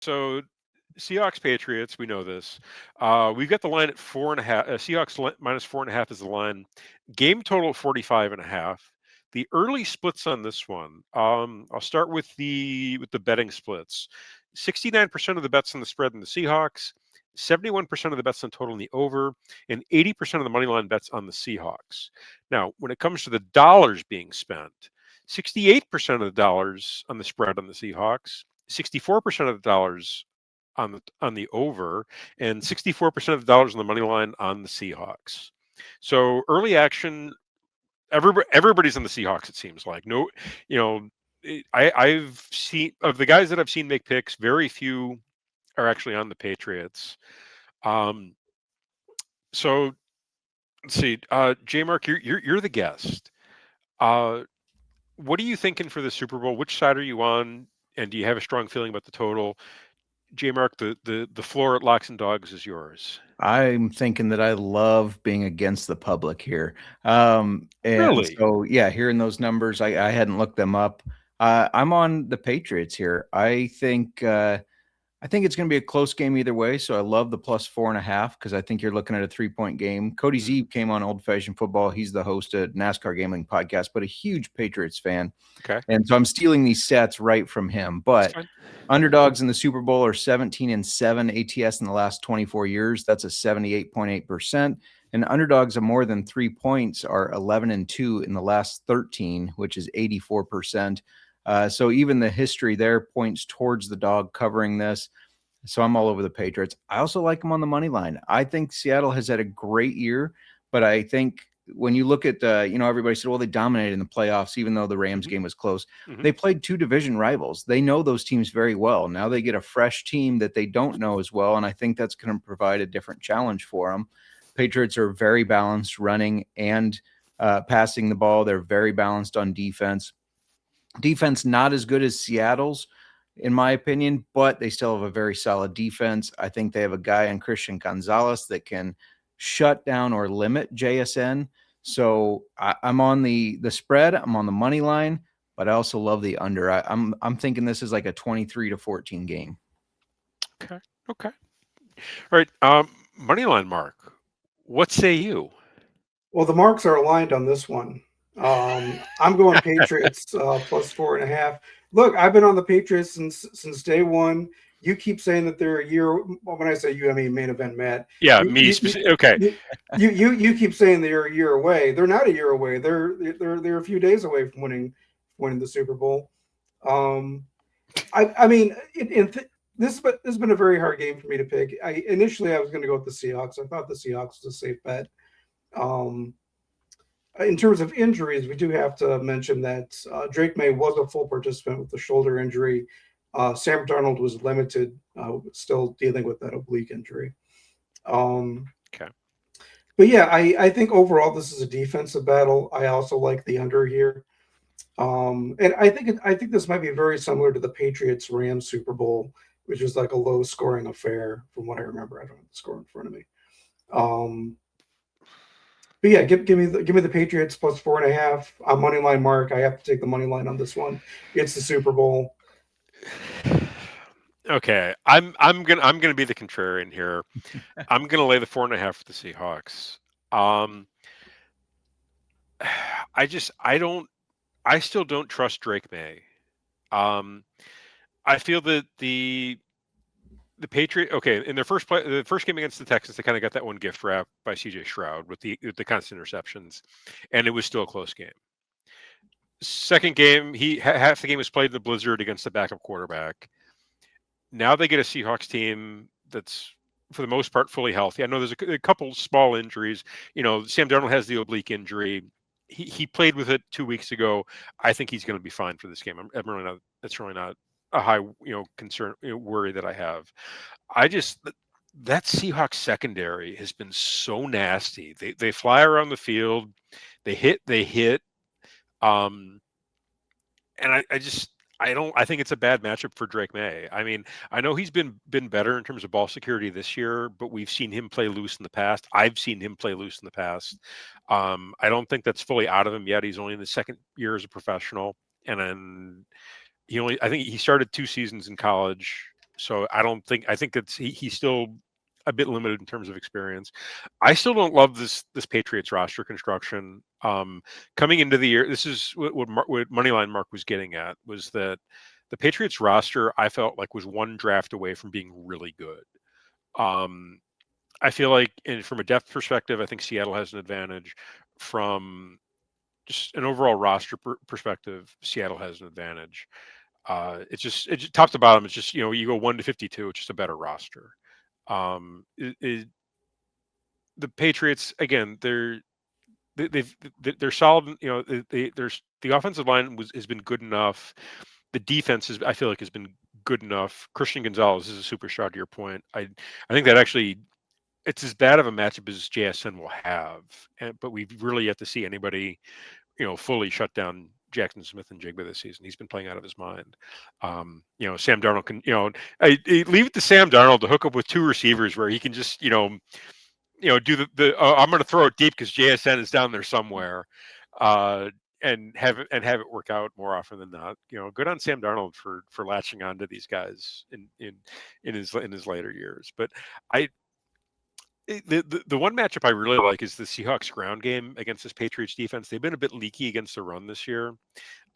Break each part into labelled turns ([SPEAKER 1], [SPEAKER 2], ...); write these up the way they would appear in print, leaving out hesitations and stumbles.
[SPEAKER 1] So Seahawks Patriots, we know this. We've got the line at 4.5. Minus 4.5 is the line. Game total 45.5. The early splits on this one. I'll start with the betting splits. 69% of the bets on the spread in the Seahawks, 71% of the bets on total in the over, and 80% of the money line bets on the Seahawks. Now, when it comes to the dollars being spent, 68% of the dollars on the spread on the Seahawks, 64% of the dollars on the over, and 64% of the dollars on the money line on the Seahawks. So early action, everybody's on the Seahawks. It seems like no, you know, I've seen of the guys that I've seen make picks, very few are actually on the Patriots. Um, so let's see, J Mark, you're the guest. Uh, what are you thinking for the Super Bowl? Which side are you on? And do you have a strong feeling about the total? J Mark, the floor at Locks and Dogs is yours.
[SPEAKER 2] I'm thinking that I love being against the public here. And
[SPEAKER 1] Really?
[SPEAKER 2] so, yeah, hearing those numbers, I hadn't looked them up. I'm on the Patriots here. I think it's going to be a close game either way. So I love the plus 4.5 because I think you're looking at a 3-point game. Cody
[SPEAKER 1] Mhm.
[SPEAKER 2] Zeeb came on Old Fashioned Football. He's the host of NASCAR Gambling Podcast, but a huge Patriots fan.
[SPEAKER 1] Okay,
[SPEAKER 2] And so I'm stealing these stats right from him.
[SPEAKER 1] that's
[SPEAKER 2] But
[SPEAKER 1] fine.
[SPEAKER 2] underdogs in the Super Bowl are 17-7 ATS in the last 24 years. That's a 78.8%. And underdogs of more than 3 points are 11-2 in the last 13, which is 84%. So even the history there points towards the dog covering this. So I'm all over the Patriots. I also like them on the money line. I think Seattle has had a great year, but I think when you look at everybody said, well, they dominated in the playoffs, even though the Rams
[SPEAKER 1] Mhm,
[SPEAKER 2] game was close.
[SPEAKER 1] mhm.
[SPEAKER 2] They played two division rivals. They know those teams very well. Now they get a fresh team that they don't know as well, and I think that's going to provide a different challenge for them. Patriots are very balanced running and passing the ball. They're very balanced on defense. Defense not as good as Seattle's, in my opinion, but they still have a very solid defense. I think they have a guy in Christian Gonzalez that can shut down or limit JSN. So I'm on the spread. I'm on the money line, but I also love the under. I'm thinking this is like a 23-14 game.
[SPEAKER 1] Okay, okay. All right, Moneyline Mark, what say you?
[SPEAKER 3] Well, the marks are aligned on this one. I'm going Patriots plus 4.5. Look, I've been on the Patriots since day one. You keep saying that they're a year. Well, when I say you, I mean main event Matt.
[SPEAKER 1] Yeah,
[SPEAKER 3] You
[SPEAKER 1] me
[SPEAKER 3] you you.
[SPEAKER 1] specific. Okay,
[SPEAKER 3] You keep saying they're a year away. They're not a year away. They're a few days away from winning the Super Bowl. Um, I mean, this has been a very hard game for me to pick. I was going to go with the Seahawks. I thought the Seahawks was a safe bet. Um, in terms of injuries, we do have to mention that Drake Maye was a full participant with the shoulder injury. Sam Darnold was limited, still dealing with that oblique injury. Um,
[SPEAKER 1] okay.
[SPEAKER 3] but yeah, I think overall this is a defensive battle. I also like the under here, and I think this might be very similar to the Patriots Rams Super Bowl, which is like a low scoring affair from what I remember. I don't have the score in front of me. Um, But yeah, give me the Patriots plus 4.5. Money line mark. I have to take the money line on this one. It's the Super Bowl.
[SPEAKER 1] Okay, I'm gonna be the contrarian here. I'm gonna lay the 4.5 for the Seahawks. Um, I still don't trust Drake May. Um, I feel that the Patriot. Okay, in their the first game against the Texans, they kind of got that one gift wrap by CJ Stroud with the constant interceptions, and it was still a close game. Second game, half the game was played in the blizzard against the backup quarterback. Now they get a Seahawks team that's for the most part fully healthy. I know there's a couple small injuries. Sam Darnold has the oblique injury. He played with it 2 weeks ago. I think he's going to be fine for this game. I'm really not. That's really not a high concern worry that I have. I just that Seahawks secondary has been so nasty. They fly around the field. They hit. Um, and I think it's a bad matchup for Drake May. I mean, I know he's been better in terms of ball security this year, but we've seen him play loose in the past. I've seen him play loose in the past. I don't think that's fully out of him yet. He's only in the second year as a professional, and then I think he started 2 seasons in college. So I think he's still a bit limited in terms of experience. I still don't love this Patriots roster construction. Coming into the year, this is what Moneyline Mark was getting at, was that the Patriots roster I felt like was one draft away from being really good. I feel like, and from a depth perspective, I think Seattle has an advantage. From just an overall roster perspective, Seattle has an advantage. It's just top to bottom. It's just, you go 1 to 52. It's just a better roster. The Patriots, again, they're solid. There's the offensive line has been good enough. The defense I feel like has been good enough. Christian Gonzalez is a superstar, to your point. I think that actually it's as bad of a matchup as JSN will have, but we've really yet to see anybody fully shut down Jackson Smith and Jigba this season. He's been playing out of his mind. Sam Darnold can, I leave it to Sam Darnold to hook up with two receivers where he can just, do I'm going to throw it deep because JSN is down there somewhere, and have it work out more often than not. Good on Sam Darnold for latching on to these guys in his later years. But the one matchup I really like is the Seahawks ground game against this Patriots defense. They've been a bit leaky against the run this year.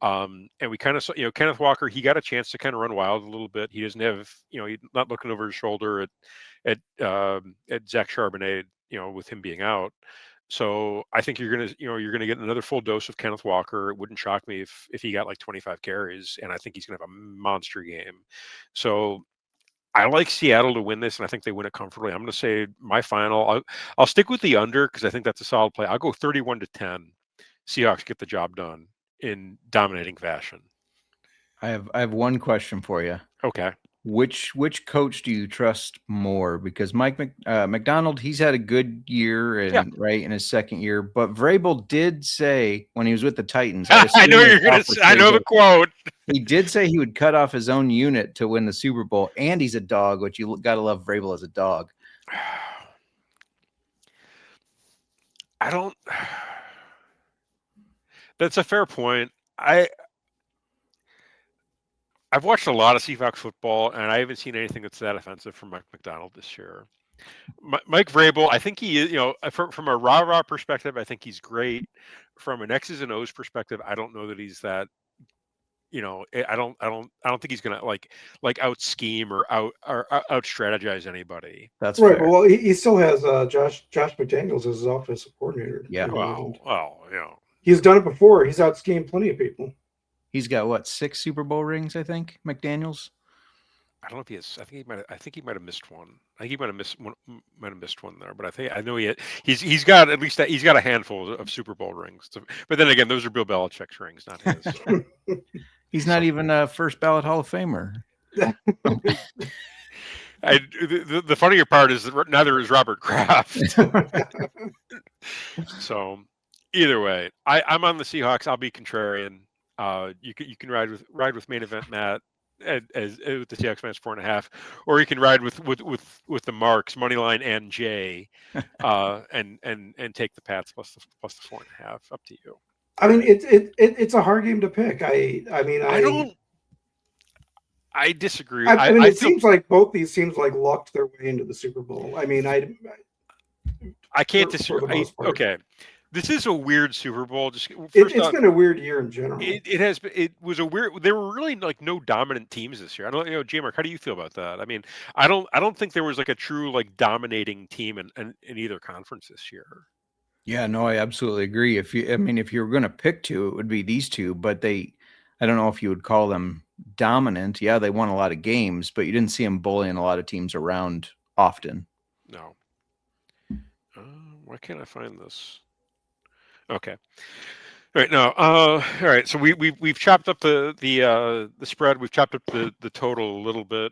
[SPEAKER 1] And we kind of saw, Kenneth Walker, he got a chance to kind of run wild a little bit. He doesn't have, he's not looking over his shoulder at Zach Charbonnet, with him being out. So I think you're gonna get another full dose of Kenneth Walker. It wouldn't shock me if he got like 25 carries, and I think he's gonna have a monster game. So I like Seattle to win this, and I think they win it comfortably. I'm going to say my final. I'll stick with the under because I think that's a solid play. I'll go 31-10. Seahawks get the job done in dominating fashion.
[SPEAKER 2] I have one question for you.
[SPEAKER 1] Okay.
[SPEAKER 2] Which coach do you trust more? Because Mike McDonald, he's had a good year right in his second year, but Vrabel did say when he was with the Titans,
[SPEAKER 1] I know you're going to. I know the quote.
[SPEAKER 2] He did say he would cut off his own unit to win the Super Bowl, and he's a dog, which you got to love Vrabel as a dog.
[SPEAKER 1] I don't. That's a fair point. I've watched a lot of Seahawks football, and I haven't seen anything that's that offensive from Mike McDonald this year. Mike Vrabel, I think he is, from a rah-rah perspective, I think he's great. From an X's and O's perspective, I don't know that he's that. I don't think he's gonna like out scheme or out strategize anybody.
[SPEAKER 2] That's
[SPEAKER 3] right.
[SPEAKER 2] Fair.
[SPEAKER 3] Well, he still has Josh McDaniels as his offensive coordinator.
[SPEAKER 2] Yeah.
[SPEAKER 1] Well,
[SPEAKER 3] he's done it before. He's out schemed plenty of people.
[SPEAKER 2] He's got 6 Super Bowl rings, I think. McDaniels.
[SPEAKER 1] I don't know if he has. I think he might have missed one. I think he might have missed one there. But I know he's got at least he's got a handful of Super Bowl rings. But then again, those are Bill Belichick's rings, not his.
[SPEAKER 2] He's not even a first ballot Hall of Famer.
[SPEAKER 1] The funnier part is that neither is Robert Kraft. So either way, I'm on the Seahawks. I'll be contrarian. You can ride with main event Matt as with the Seahawks minus 4.5, or you can ride with the Marks money line and Jay, and take the Pats plus the 4.5. Up to you.
[SPEAKER 3] I mean, it's a hard game to pick. I
[SPEAKER 1] disagree.
[SPEAKER 3] It seems like both these teams lucked their way into the Super Bowl. I mean,
[SPEAKER 1] I can't disagree. Okay. This is a weird Super Bowl.
[SPEAKER 3] It's been a weird year in general.
[SPEAKER 1] It has. It was a weird. There were really no dominant teams this year. I don't. J-Mark, how do you feel about that? I mean, I don't think there was a true dominating team in either conference this year.
[SPEAKER 2] Yeah, no, I absolutely agree. If you were going to pick two, it would be these two. But I don't know if you would call them dominant. Yeah, they won a lot of games, but you didn't see them bullying a lot of teams around often.
[SPEAKER 1] No. Why can't I find this? Okay. All right. No. All right. So we've chopped up the spread. We've chopped up the total a little bit.